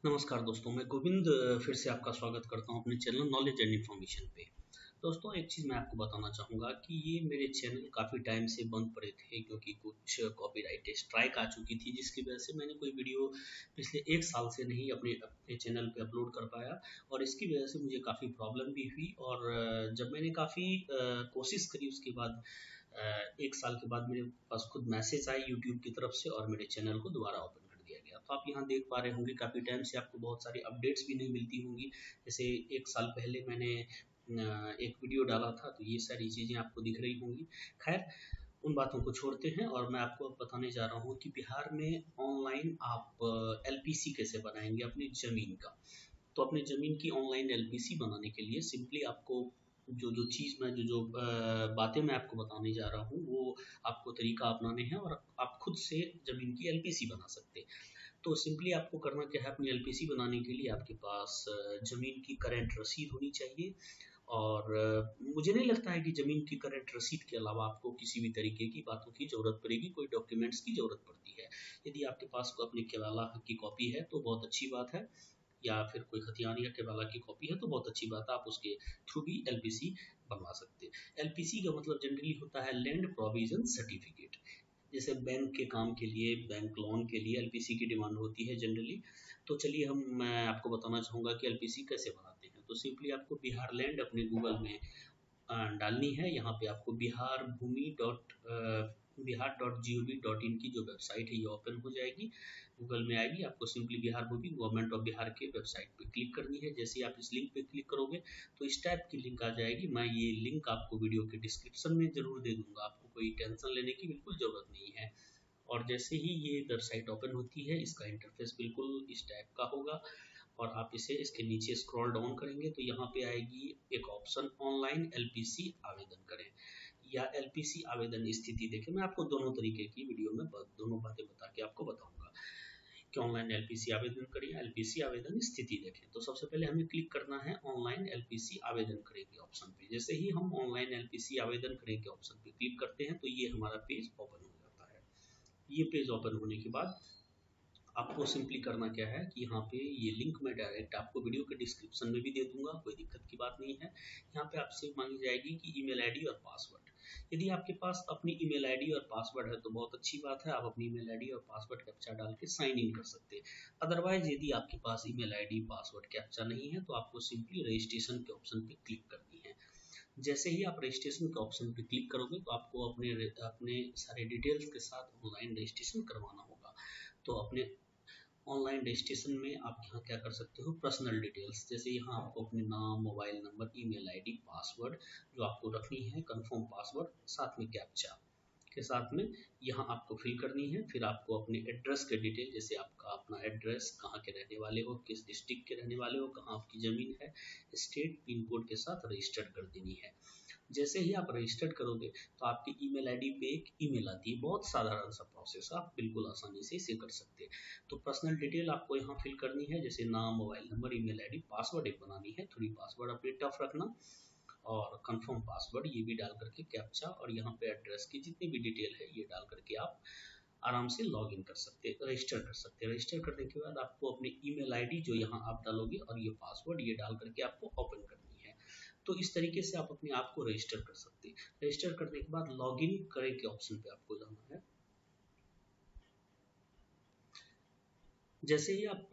नमस्कार दोस्तों, मैं गोविंद फिर से आपका स्वागत करता हूं अपने चैनल नॉलेज एंड इन्फॉर्मेशन पे। दोस्तों, एक चीज़ मैं आपको बताना चाहूँगा कि ये मेरे चैनल काफ़ी टाइम से बंद पड़े थे क्योंकि कुछ कॉपीराइट स्ट्राइक आ चुकी थी, जिसकी वजह से मैंने कोई वीडियो पिछले 1 साल से नहीं अपने अपने चैनल पे अपलोड कर पाया और इसकी वजह से मुझे काफ़ी प्रॉब्लम भी हुई। और जब मैंने काफ़ी कोशिश करी उसके बाद 1 साल के बाद मेरे पास खुद मैसेज आए यूट्यूब की तरफ से और मेरे चैनल को दोबारा ओपन कर दिया गया। तो आप यहाँ देख पा रहे होंगे काफ़ी टाइम से आपको बहुत सारी अपडेट्स भी नहीं मिलती होंगी। जैसे 1 साल पहले मैंने एक वीडियो डाला था, तो ये सारी चीज़ें आपको दिख रही होंगी। खैर, उन बातों को छोड़ते हैं और मैं आपको अब बताने जा रहा हूँ कि बिहार में ऑनलाइन आप एलपीसी कैसे बनाएंगे अपनी ज़मीन का। तो अपनी ज़मीन की ऑनलाइन एलपीसी बनाने के लिए सिंपली आपको जो जो चीज़ मैं जो जो बातें मैं आपको बताने जा रहा हूँ वो आपको तरीका अपनाने हैं और आप खुद से ज़मीन की एलपीसी बना सकते हैं। तो सिंपली आपको करना क्या है, अपनी एलपीसी बनाने के लिए आपके पास ज़मीन की करंट रसीद होनी चाहिए। और मुझे नहीं लगता है कि ज़मीन की करंट रसीद के अलावा आपको किसी भी तरीके की बातों की ज़रूरत पड़ेगी, कोई डॉक्यूमेंट्स की ज़रूरत पड़ती है। यदि आपके पास अपनी केवाला की कॉपी है तो बहुत अच्छी बात है, या फिर कोई खतियान या केवाला की कॉपी है तो बहुत अच्छी बात है, आप उसके थ्रू भी एलपीसी बनवा सकते हैं। एलपीसी का मतलब जनरली होता है लैंड प्रोविजन सर्टिफिकेट। जैसे बैंक के काम के लिए, बैंक लोन के लिए एलपीसी की डिमांड होती है जनरली। तो चलिए मैं आपको बताना चाहूँगा कि एलपीसी कैसे बनाते हैं। तो सिंपली आपको बिहार लैंड अपने गूगल में डालनी है। यहाँ पे आपको बिहार.gov.in की जो वेबसाइट है ये ओपन हो जाएगी, गूगल में आएगी। आपको simply Bihar Bhumi government of Bihar के वेबसाइट पे क्लिक करनी है। जैसे ही आप इस लिंक पे क्लिक करोगे तो इस टाइप की लिंक आ जाएगी। मैं ये लिंक आपको वीडियो के डिस्क्रिप्शन में ज़रूर दे दूँगा, आपको कोई टेंशन लेने की बिल्कुल ज़रूरत नहीं है। और जैसे ही ये वेबसाइट ओपन होती है, इसका इंटरफेस बिल्कुल इस टाइप का होगा और आप इसे इसके नीचे स्क्रॉल डाउन करेंगे तो यहाँ पे आएगी एक ऑप्शन, ऑनलाइन एलपीसी आवेदन करें या एलपीसी आवेदन स्थिति देखें। मैं आपको दोनों तरीके की वीडियो में दोनों बातें बता के आपको बताऊंगा कि ऑनलाइन एलपीसी आवेदन करें या एलपीसी आवेदन स्थिति देखें। तो सबसे पहले हमें क्लिक करना है ऑनलाइन एलपीसी आवेदन करें के ऑप्शन पे। जैसे ही हम ऑनलाइन एलपीसी आवेदन करें के ऑप्शन पे क्लिक करते हैं तो ये हमारा पेज ओपन हो जाता है। ये पेज ओपन होने के बाद आपको सिंपली करना क्या है कि यहाँ पे ये लिंक मैं डायरेक्ट आपको वीडियो के डिस्क्रिप्शन में भी दे दूंगा, कोई दिक्कत की बात नहीं है। यहाँ पे आपसे मांगी जाएगी कि ईमेल आईडी और पासवर्ड। यदि आपके पास अपनी ईमेल आईडी और पासवर्ड है तो बहुत अच्छी बात है, आप अपनी ईमेल आईडी और पासवर्ड कैप्चा डाल के साइन इन कर सकते हैं। अदरवाइज यदि आपके पास ईमेल आईडी पासवर्ड कैप्चा नहीं है तो आपको सिंपली रजिस्ट्रेशन के ऑप्शन पे क्लिक करनी है। जैसे ही आप रजिस्ट्रेशन के ऑप्शन पे क्लिक करोगे तो आपको अपने अपने सारे डिटेल्स के साथ ऑनलाइन रजिस्ट्रेशन करवाना होगा। तो अपने ऑनलाइन रजिस्ट्रेशन में आप यहाँ क्या कर सकते हो, पर्सनल डिटेल्स, जैसे यहाँ आपको अपने नाम, mobile number, email ID, password जो आपको रखनी है, कंफर्म पासवर्ड, साथ में कैप्चा के साथ में यहाँ आपको फिल करनी है। फिर आपको अपने एड्रेस के डिटेल, जैसे आपका अपना एड्रेस, कहाँ के रहने वाले हो, किस डिस्ट्रिक्ट के रहने वाले हो, कहाँ आपकी ज़मीन है, स्टेट, पिन कोड के साथ रजिस्टर्ड कर देनी है। जैसे ही आप रजिस्टर्ड करोगे तो आपकी ईमेल आईडी पे एक ईमेल आती है। बहुत साधारण सा प्रोसेस, आप बिल्कुल आसानी से इसे कर सकते हैं। तो पर्सनल डिटेल आपको यहाँ फिल करनी है, जैसे नाम, mobile number, email ID, password एक बनानी है, थोड़ी पासवर्ड अपनी टफ रखना, और कंफर्म पासवर्ड ये भी डाल करके कैप्चा, और यहाँ पे एड्रेस की जितनी भी डिटेल है ये डाल करके आप आराम से लॉग इन कर सकते हैं, रजिस्टर कर सकते हैं। रजिस्टर करने के बाद आपको अपनी ईमेल आईडी जो यहाँ आप डालोगे और ये पासवर्ड ये डाल करके आपको ओपन करनी है। तो इस तरीके से आप अपने आप को रजिस्टर कर सकते हैं। रजिस्टर करने के बाद लॉगिन करें के ऑप्शन पे आपको जाना है। जैसे ही आप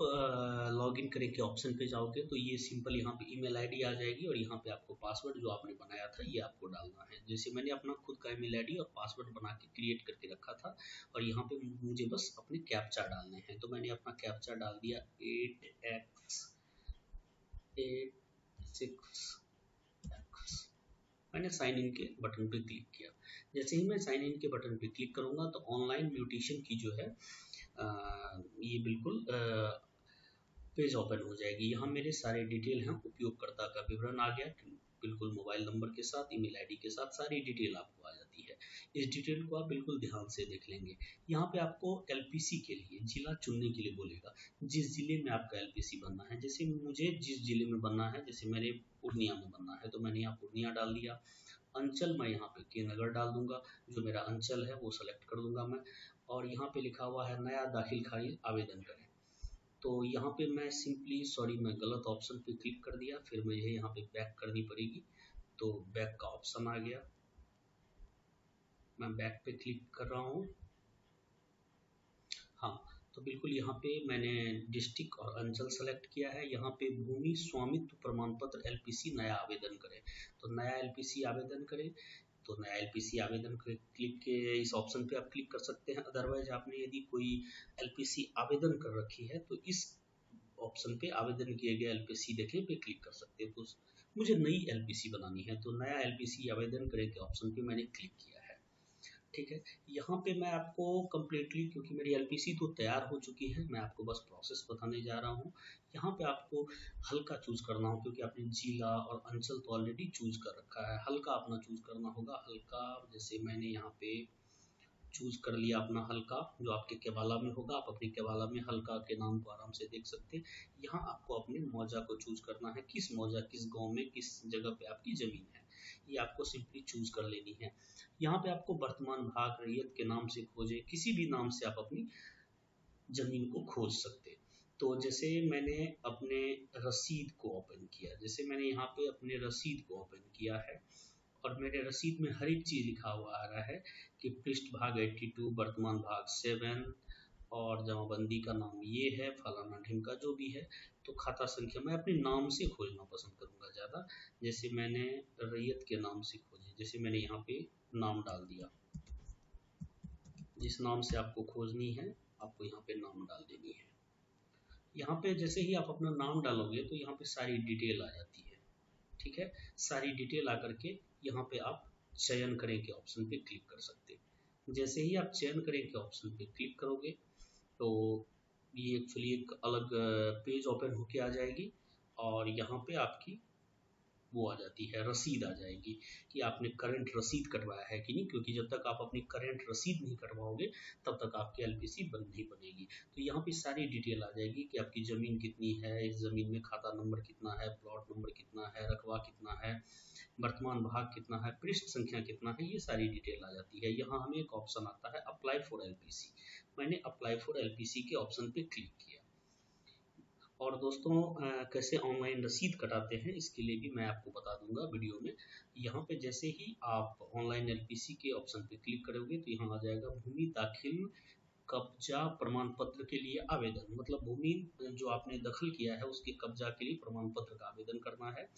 लॉगिन करें के ऑप्शन पे जाओगे तो ये सिंपल यहाँ पे ईमेल आईडी आ जाएगी और यहाँ पे आपको पासवर्ड जो आपने बनाया था ये आपको डालना है। जैसे मैंने अपना खुद का ईमेल आईडी और पासवर्ड बना के क्रिएट करके रखा था और यहाँ पे मुझे बस अपने कैप्चा डालने हैं। तो मैंने अपना कैप्चा डाल दिया 8x86। मैंने साइन इन के बटन पे क्लिक किया। जैसे ही मैं साइन इन के बटन पे क्लिक करूंगा तो ऑनलाइन म्यूटेशन की जो है ये बिल्कुल पेज ओपन हो जाएगी। यहाँ मेरे सारे डिटेल हैं, उपयोगकर्ता का विवरण आ गया, बिल्कुल मोबाइल नंबर के साथ, ईमेल आईडी के साथ सारी डिटेल आपको आ जाती है। इस डिटेल को आप बिल्कुल ध्यान से देख लेंगे। यहाँ पे आपको एलपीसी के लिए जिला चुनने के लिए बोलेगा, जिस जिले में आपका एलपीसी बनना है। जैसे मुझे जिस जिले में बनना है, जैसे मेरे पूर्णिया में बनना है तो मैंने यहाँ पूर्णिया डाल दिया। अंचल मैं यहाँ पे के नगर डाल दूंगा, जो मेरा अंचल है वो सेलेक्ट कर दूंगा मैं। और यहाँ पे लिखा हुआ है नया दाखिल खारिज आवेदन करें, तो यहाँ पे मैं सिंपली मैं गलत ऑप्शन पे क्लिक कर दिया, फिर मुझे यहाँ पे बैक करनी पड़ेगी। तो बैक का ऑप्शन आ गया, मैं बैक पे क्लिक कर रहा हूँ। हाँ, तो बिल्कुल यहाँ पे मैंने डिस्ट्रिक्ट और अंचल सेलेक्ट किया है। यहाँ पे भूमि स्वामित्व प्रमाण पत्र एलपीसी नया आवेदन करें, तो नया एलपीसी आवेदन करें। तो नया एलपीसी आवेदन क्लिक के इस ऑप्शन पे आप क्लिक कर सकते हैं। अदरवाइज आपने यदि कोई एलपीसी आवेदन कर रखी है तो इस ऑप्शन पे आवेदन किए गए एलपीसी देखें पे क्लिक कर सकते हैं। तो मुझे नई एलपीसी बनानी है, तो नया एलपीसी आवेदन करें के ऑप्शन पे मैंने क्लिक किया है। ठीक है, यहाँ पे मैं आपको कम्प्लीटली, क्योंकि मेरी एलपीसी तो तैयार हो चुकी है, मैं आपको बस प्रोसेस बताने जा रहा हूँ। यहाँ पे आपको हल्का चूज करना हो, क्योंकि आपने जिला और अंचल तो ऑलरेडी चूज कर रखा है। हल्का अपना चूज करना होगा। हल्का जैसे मैंने यहाँ पे चूज कर लिया अपना हल्का, जो आपके केवाला में होगा। आप अपनी केवाला में हल्का के नाम को आराम से देख सकते हैं। यहाँ आपको अपने मौजा को चूज करना है, किस मौजा, किस गांव में, किस जगह पे आपकी जमीन है, ये आपको सिंपली चूज कर लेनी है। यहाँ पे आपको वर्तमान भाग रैयत के नाम से खोजें, किसी भी नाम से आप अपनी जमीन को खोज सकते हैं। तो जैसे मैंने अपने रसीद को ओपन किया, जैसे मैंने यहाँ पे अपने रसीद को ओपन किया है, और मेरे रसीद में हर एक चीज़ लिखा हुआ आ रहा है कि पृष्ठ भाग 82, वर्तमान भाग 7, और जमाबंदी का नाम ये है, फलाना ढिमका जो भी है। तो खाता संख्या मैं अपने नाम से खोजना पसंद करूँगा ज़्यादा। जैसे मैंने रैयत के नाम से खोजी, जैसे मैंने यहाँ पे नाम डाल दिया। जिस नाम से आपको खोजनी है आपको यहाँ पे नाम डाल देनी है। यहाँ पे जैसे ही आप अपना नाम डालोगे तो यहाँ पे सारी डिटेल आ जाती है। ठीक है, सारी डिटेल आकर के यहाँ पे आप चयन करें के ऑप्शन पे क्लिक कर सकते हैं। जैसे ही आप चयन करें के ऑप्शन पे क्लिक करोगे तो ये एक्चुअली एक अलग पेज ओपन होके आ जाएगी, और यहाँ पे आपकी वो आ जाती है, रसीद आ जाएगी कि आपने करंट रसीद कटवाया है कि नहीं, क्योंकि जब तक आप अपनी करंट रसीद नहीं कटवाओगे तब तक आपकी एलपीसी बन नहीं बनेगी। तो यहाँ पे सारी डिटेल आ जाएगी कि आपकी ज़मीन कितनी है, इस ज़मीन में खाता नंबर कितना है, प्लॉट नंबर कितना है, रकबा कितना है, वर्तमान भाग कितना है, पृष्ठ संख्या कितना है, ये सारी डिटेल आ जाती है। यहाँ हमें एक ऑप्शन आता है अप्लाई फॉर एलपीसी, मैंने अप्लाई फॉर एलपीसी के ऑप्शन पे क्लिक किया। और दोस्तों कैसे ऑनलाइन रसीद कटाते हैं इसके लिए भी मैं आपको बता दूंगा वीडियो में। यहाँ पे जैसे ही आप ऑनलाइन एलपीसी के ऑप्शन पे क्लिक करोगे तो यहाँ आ जाएगा भूमि दाखिल कब्जा प्रमाण पत्र के लिए आवेदन, मतलब भूमि जो आपने दखल किया है उसके कब्जा के लिए प्रमाण पत्र का आवेदन करना है।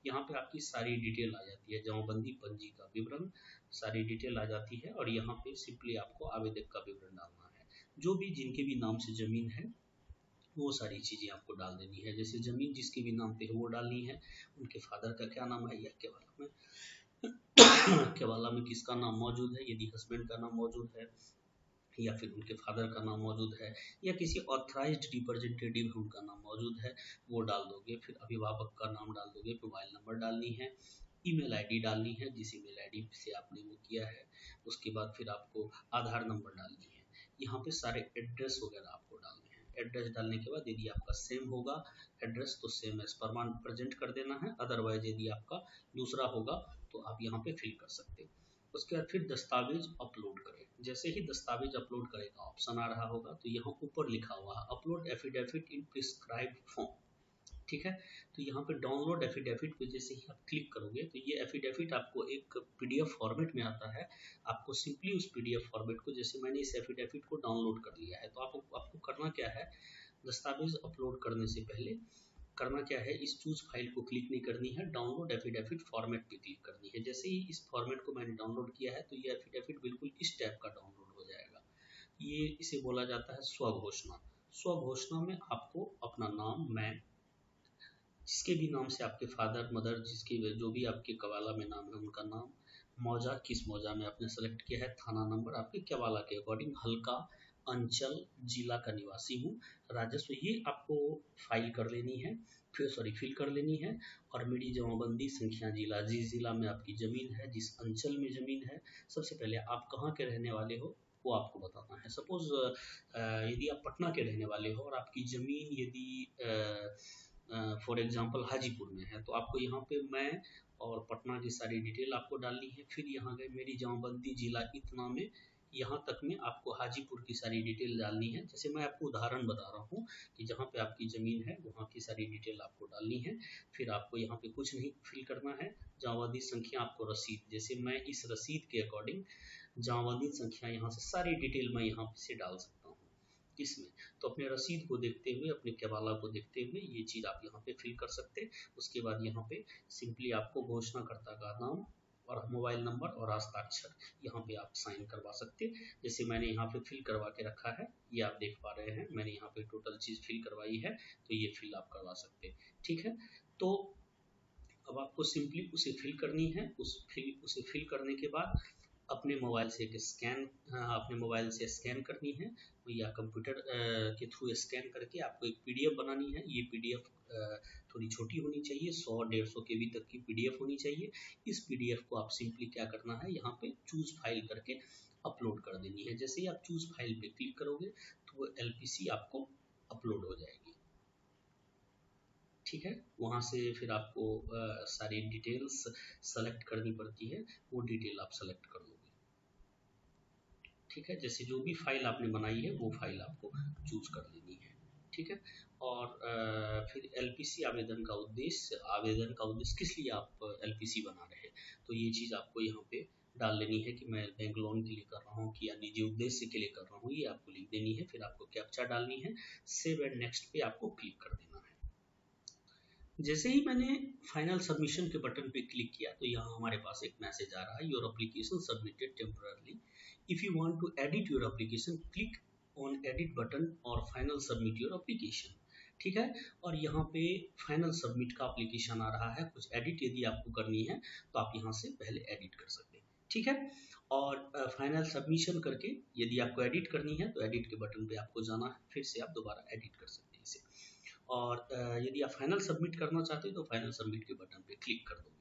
यहाँ पे आपकी सारी डिटेल आ जाती है, जमाबंदी पंजी का विवरण, सारी डिटेल आ जाती है, और यहाँ पे सिंपली आपको आवेदक का विवरण डालना है। जो भी जिनके भी नाम से जमीन है वो सारी चीज़ें आपको डाल देनी है। जैसे ज़मीन जिसके भी नाम पे है वो डालनी है, उनके फादर का क्या नाम है, या केवाला में किसका नाम मौजूद है, यदि हस्बैंड का नाम मौजूद है या फिर उनके फादर का नाम मौजूद है, या किसी ऑथराइज्ड रिप्रेजेंटेटिव है उनका नाम मौजूद है, वो डाल दोगे। फिर अभिभावक का नाम डाल दोगे, मोबाइल नंबर डालनी है, ईमेल आईडी डालनी है जिस ईमेल आईडी से आपने वो किया है। उसके बाद फिर आपको आधार नंबर डालनी है। यहाँ पे सारे एड्रेस वगैरह आपको डालने हैं। एड्रेस डालने के बाद यदि आपका सेम होगा एड्रेस तो सेम एज परमान प्रेजेंट कर देना है, अदरवाइज यदि आपका दूसरा होगा तो आप यहाँ पे फिल कर सकते हैं। उसके बाद फिर दस्तावेज अपलोड करें। जैसे ही दस्तावेज अपलोड करें का ऑप्शन आ रहा होगा तो यहाँ ऊपर लिखा हुआ है अपलोड एफिडेविट इन प्रिस्क्राइब्ड फॉर्म। ठीक है, तो यहाँ पे डाउनलोड एफिडेविट पे जैसे ही आप क्लिक करोगे तो ये एफिडेविट आपको एक पीडीएफ फॉर्मेट में आता है। आपको सिंपली उस पीडीएफ फॉर्मेट को, जैसे मैंने इस एफिडेविट को डाउनलोड कर लिया है, तो आपको करना क्या है, दस्तावेज अपलोड करने से पहले करना क्या है, इस चूज फाइल को क्लिक नहीं करनी है, डाउनलोड एफिडेविट फॉर्मेट पे क्लिक करनी है। जैसे ही इस फॉर्मेट को मैंने डाउनलोड किया है तो ये एफिडेविट बिल्कुल इस टाइप का डाउनलोड हो जाएगा। ये इसे बोला जाता है स्वघोषणा। स्वघोषणा में आपको अपना नाम, मैं जिसके भी नाम से आपके फादर मदर, जिसके जो भी आपके कवाला में नाम है उनका नाम, मौजा किस मौजा में आपने सेलेक्ट किया है, थाना नंबर आपके कवाला के अकॉर्डिंग, हल्का, अंचल, जिला का निवासी हूँ, राजस्व, ये आपको फाइल कर लेनी है, फिल कर लेनी है। और मेरी जमाबंदी संख्या जिला, जिस जिला में आपकी ज़मीन है, जिस अंचल में ज़मीन है, सबसे पहले आप कहाँ के रहने वाले हो वो आपको बताना है। सपोज यदि आप पटना के रहने वाले हो और आपकी ज़मीन यदि फॉर एग्जांपल हाजीपुर में है तो आपको यहाँ पे मैं और पटना की सारी डिटेल आपको डालनी है। फिर यहाँ गए मेरी जमाबंदी जिला इतना में यहाँ तक में आपको हाजीपुर की सारी डिटेल डालनी है। जैसे मैं आपको उदाहरण बता रहा हूँ कि जहाँ पे आपकी ज़मीन है वहाँ की सारी डिटेल आपको डालनी है। फिर आपको यहाँ पे कुछ नहीं फिल करना है। जावादी संख्या, आपको रसीद, जैसे मैं इस रसीद के अकॉर्डिंग जावादी संख्या यहाँ से सारी डिटेल मैं यहाँ से डाल सकता हूँ इसमें। तो अपने रसीद को देखते हुए, अपने केवाला को देखते हुए ये चीज़ आप यहाँ पे फिल कर सकते हैं। उसके बाद यहाँ पे सिंपली आपको घोषणाकर्ता का नाम और मोबाइल नंबर और हस्ताक्षर यहाँ पे आप साइन करवा सकते हैं। जैसे मैंने यहाँ पे फिल करवा के रखा है, ये आप देख पा रहे हैं, मैंने यहाँ पे टोटल चीज़ फिल करवाई है, तो ये फिल आप करवा सकते हैं। ठीक है, तो अब आपको सिंपली उसे फिल करनी है। उसे फिल करने के बाद अपने मोबाइल से एक स्कैन अपने मोबाइल से स्कैन करनी है या कंप्यूटर के थ्रू स्कैन करके आपको एक पीडीएफ बनानी है। ये पीडीएफ थोड़ी छोटी होनी चाहिए, 100-150 केबी तक की पीडीएफ होनी चाहिए। इस पीडीएफ को आप सिंपली क्या करना है, यहाँ पे चूज फाइल करके अपलोड कर देनी है। जैसे ही आप चूज फाइल पे क्लिक करोगे तो वो एलपीसी आपको अपलोड हो जाएगी। ठीक है, वहाँ से फिर आपको सारी डिटेल्स सेलेक्ट करनी पड़ती है, वो डिटेल आप सेलेक्ट कर लोगे। ठीक है, जैसे जो भी फाइल आपने बनाई है वो फाइल आपको चूज कर लेनी है। ठीक है, और फिर एलपीसी आवेदन का उद्देश्य किस लिए आप एलपीसी बना रहे हैं, तो ये चीज़ आपको यहाँ पे डाल लेनी है कि मैं बैंक लोन के लिए कर रहा हूँ कि या निजी उद्देश्य के लिए कर रहा हूँ, ये आपको लिख देनी है। फिर आपको कैप्चा डालनी है, सेव एंड नेक्स्ट पे आपको क्लिक कर देना है। जैसे ही मैंने फाइनल सबमिशन के बटन पे क्लिक किया तो यहाँ हमारे पास एक मैसेज आ रहा है, your application submitted temporarily, if you want to edit your application click on edit button और फाइनल सबमिट योर एप्लीकेशन। ठीक है, और यहाँ पे फाइनल सबमिट का एप्लीकेशन आ रहा है, कुछ एडिट यदि आपको करनी है तो आप यहाँ से पहले एडिट कर सकते हैं। ठीक है, और फाइनल सबमिशन करके यदि आपको एडिट करनी है तो एडिट के बटन पे आपको जाना है, फिर से आप दोबारा एडिट कर सकते हैं इसे। और यदि आप फाइनल सबमिट करना चाहते हैं तो फाइनल सबमिट के बटन पे क्लिक कर दोगे।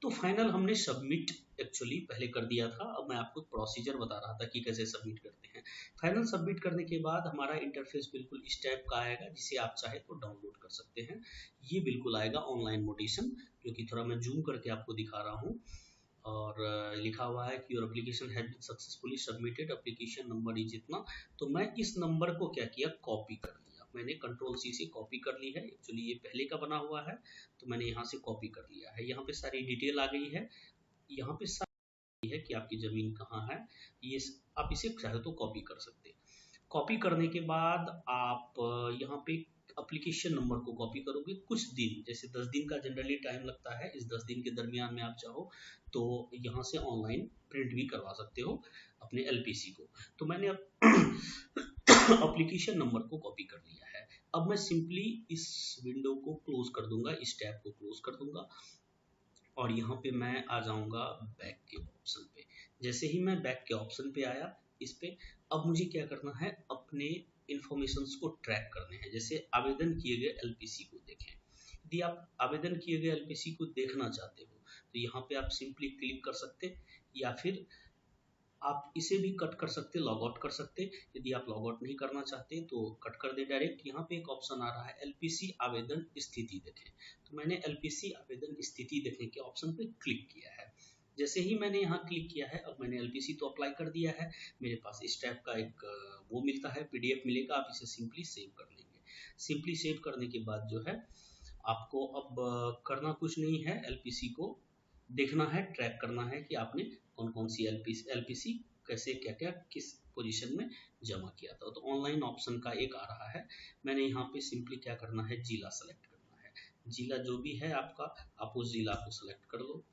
तो फाइनल हमने सबमिट एक्चुअली पहले कर दिया था, अब मैं आपको प्रोसीजर बता रहा था कि कैसे सबमिट करते हैं। फाइनल सबमिट करने के बाद हमारा इंटरफेस बिल्कुल इस टाइप का आएगा, जिसे आप चाहे तो डाउनलोड कर सकते हैं। ये बिल्कुल आएगा ऑनलाइन मोटेशन, जो कि थोड़ा मैं जूम करके आपको दिखा रहा हूँ। और लिखा हुआ है कि your application has been successfully submitted, application number is इतना। तो मैं इस नंबर को क्या किया, कॉपी कर लिया। मैंने कंट्रोल सी से कॉपी कर ली है, एक्चुअली ये पहले का बना हुआ है तो मैंने यहाँ से कॉपी कर लिया है। यहाँ पे सारी डिटेल आ गई है, यहाँ पे सारी है कि आपकी ज़मीन कहाँ है। ये आप इसे चाहे तो कॉपी कर सकते हैं। कॉपी करने के बाद आप यहाँ पे एप्लीकेशन नंबर को कॉपी करोगे। कुछ दिन, जैसे 10 दिन का जनरली टाइम लगता है, इस 10 दिन के दरमियान में आप चाहो तो यहाँ से ऑनलाइन प्रिंट भी करवा सकते हो अपने एलपीसी को। तो मैंने एप्लीकेशन नंबर को कॉपी कर लिया है। अब मैं सिंपली इस विंडो को क्लोज कर दूंगा, इस टैब को क्लोज कर दूंगा और यहाँ पे मैं आ जाऊंगा बैक के ऑप्शन पे। जैसे ही मैं बैक के ऑप्शन पे आया इस पे, अब मुझे क्या करना है, अपने इंफॉर्मेशंस को ट्रैक करने हैं। जैसे आवेदन किए गए एलपीसी को देखें। यदि आप आवेदन किए गए एलपीसी को देखना चाहते हो तो यहाँ पे आप सिंपली क्लिक कर सकते, या फिर आप इसे भी कट कर सकते, लॉग आउट कर सकते। यदि आप लॉग आउट नहीं करना चाहते तो कट कर दे डायरेक्ट। यहाँ पे एक ऑप्शन आ रहा है एलपीसी आवेदन स्थिति देखें, तो मैंने एलपीसी आवेदन स्थिति देखने के ऑप्शन पे क्लिक किया है। जैसे ही मैंने यहाँ क्लिक किया है, अब मैंने एलपीसी तो अप्लाई कर दिया है, मेरे पास इस टाइप का एक वो मिलता है, पीडीएफ मिलेगा। आप इसे सिंपली सेव कर लेंगे। सिंपली सेव करने के बाद जो है आपको अब करना कुछ नहीं है, एलपीसी को देखना है, ट्रैक करना है कि आपने कौन कौन सी एलपीसी कैसे क्या क्या किस पोजीशन में जमा किया था। तो ऑनलाइन ऑप्शन का एक आ रहा है, मैंने यहाँ पे सिंपली क्या करना है, जिला सेलेक्ट करना है। जिला जो भी है आपका, आप उस जिला को सेलेक्ट कर लो।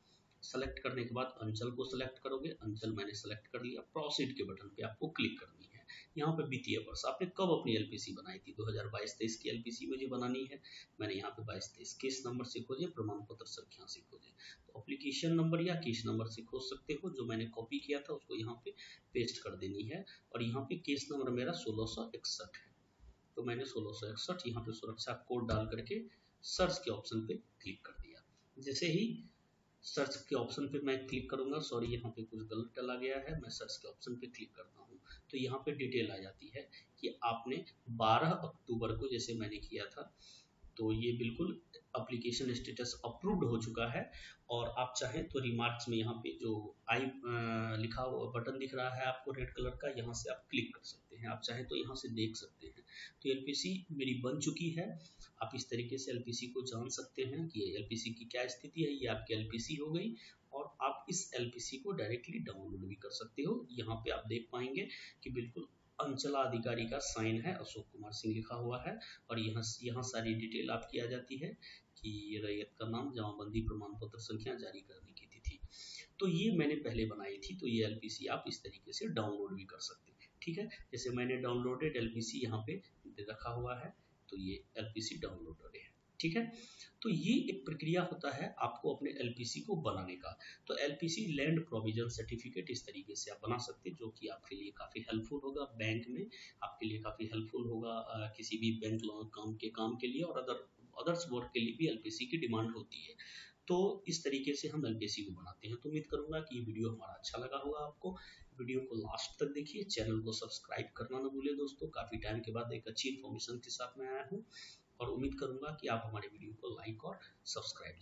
सेलेक्ट करने के बाद अंचल को सेलेक्ट करोगे, अंचल मैंने सेलेक्ट कर लिया। प्रोसीड के बटन पे आपको क्लिक करनी है। यहाँ पे वित्तीय वर्ष आपने कब अपनी एलपीसी बनाई थी, 2022-23 की एलपीसी मुझे बनानी है। मैंने यहाँ पे 22-23 केस नंबर से खोजे, प्रमाण पत्र संख्या से खोजे। तो एप्लीकेशन नंबर या केस नंबर से खोज सकते हो। जो मैंने कॉपी किया था उसको यहाँ पे पेस्ट कर देनी है। और यहाँ पे केस नंबर मेरा 1661 है, तो मैंने 1661 यहाँ पे सुरक्षा कोड डाल करके सर्च के ऑप्शन पे क्लिक कर दिया। जैसे ही सर्च के ऑप्शन पे मैं क्लिक करूंगा, सॉरी यहाँ पे कुछ गलत डला गया है, मैं सर्च के ऑप्शन पे क्लिक करता हूँ तो यहाँ पे डिटेल आ जाती है कि आपने 12 अक्टूबर को, जैसे मैंने किया था तो ये बिल्कुल एप्लीकेशन स्टेटस अप्रूव्ड हो चुका है। और आप चाहें तो रिमार्क्स में यहाँ पे जो आई लिखा हुआ बटन दिख रहा है आपको रेड कलर का, यहाँ से आप क्लिक कर सकते हैं। आप चाहें तो यहाँ से देख सकते हैं। तो एलपीसी मेरी बन चुकी है। आप इस तरीके से एलपीसी को जान सकते हैं कि एलपीसी की क्या स्थिति है। ये आपकी एलपीसी हो गई और आप इस एलपीसी को डायरेक्टली डाउनलोड भी कर सकते हो। यहाँ पे आप देख पाएंगे कि बिल्कुल अंचला अधिकारी का साइन है, अशोक कुमार सिंह लिखा हुआ है और यहाँ सारी डिटेल आपकी आ जाती है कि रैयत का नाम, जमाबंदी प्रमाण पत्र संख्या, जारी करने की तिथि। तो ये मैंने पहले बनाई थी। तो ये एलपीसी आप इस तरीके से डाउनलोड भी कर सकते हैं। ठीक है, जैसे मैंने डाउनलोडेड एलपीसी यहाँ पे रखा हुआ है, तो ये एलपीसी डाउनलोडेड है। ठीक है, तो ये एक प्रक्रिया होता है आपको अपने एलपीसी को बनाने का। तो एलपीसी लैंड प्रोविजन सर्टिफिकेट इस तरीके से आप बना सकते हैं, जो कि आपके लिए काफ़ी हेल्पफुल होगा। बैंक में आपके लिए काफ़ी हेल्पफुल होगा, किसी भी बैंक लोन काम के लिए और अदर्स वर्क के लिए भी एलपीसी की डिमांड होती है। तो इस तरीके से हम एलपीसी को बनाते हैं। तो उम्मीद करूंगा कि ये वीडियो हमारा अच्छा लगा होगा आपको। वीडियो को लास्ट तक देखिए, चैनल को सब्सक्राइब करना ना भूलें दोस्तों। काफ़ी टाइम के बाद एक अच्छी इन्फॉर्मेशन के साथ मैं आया हूँ और उम्मीद करूंगा कि आप हमारे वीडियो को लाइक और सब्सक्राइब